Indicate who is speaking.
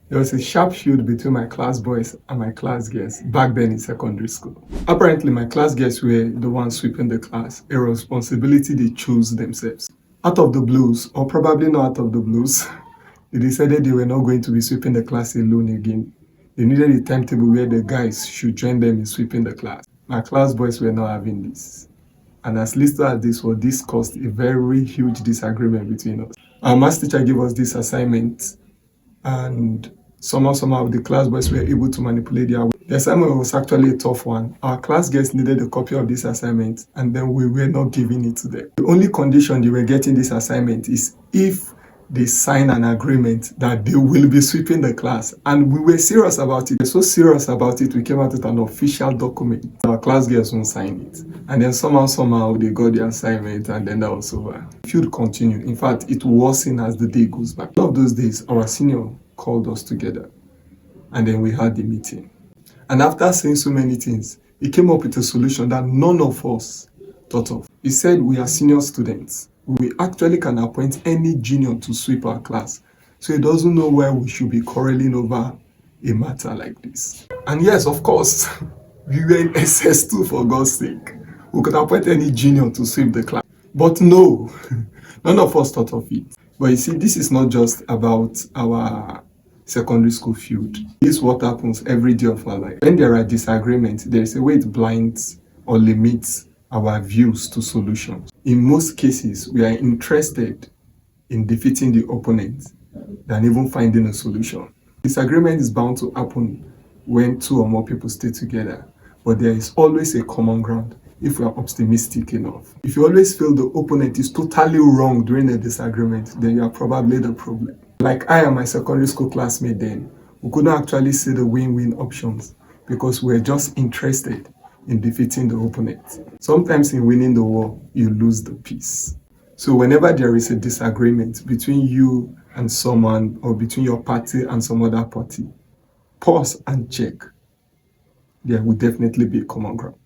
Speaker 1: There was a sharp feud between my class boys and my class girls back then in secondary school. Apparently, my class girls were the ones sweeping the class, a responsibility they chose themselves. Out of the blues, or probably not out of the blues, they decided they were not going to be sweeping the class alone again. They needed a timetable where the guys should join them in sweeping the class. My class boys were not having this. And as little as this was, this caused a very huge disagreement between us. Our math teacher gave us this assignment, and somehow the class boys were able to manipulate their way. The assignment was actually a tough one. Our class guests needed a copy of this assignment, and then we were not giving it to them. The only condition they were getting this assignment is if they sign an agreement that they will be sweeping the class. And we were serious about it. We were so serious about it, we came out with an official document. Our class girls won't sign it. And then somehow they got the assignment, and then that was over. The feud continued. In fact, it worsened as the day goes by. One of those days, our senior called us together, and then we had the meeting. And after saying so many things, he came up with a solution that none of us thought of. He said we are senior students. We actually can appoint any junior to sweep our class. So he doesn't know where we should be quarreling over a matter like this. And yes, of course, we were in SS2 for God's sake. We could appoint any junior to sweep the class. But no, none of us thought of it. But you see, this is not just about our secondary school feud. This is what happens every day of our life. When there are disagreements, there is a way it blinds or limits our views to solutions. In most cases, we are interested in defeating the opponent than even finding a solution. Disagreement is bound to happen when two or more people stay together, but there is always a common ground if we are optimistic enough. If you always feel the opponent is totally wrong during a disagreement, then you are probably the problem. Like I and my secondary school classmate then, we couldn't actually see the win-win options because we were just interested in defeating the opponent. Sometimes in winning the war, you lose the peace. So whenever there is a disagreement between you and someone, or between your party and some other party, pause and check. There will definitely be a common ground.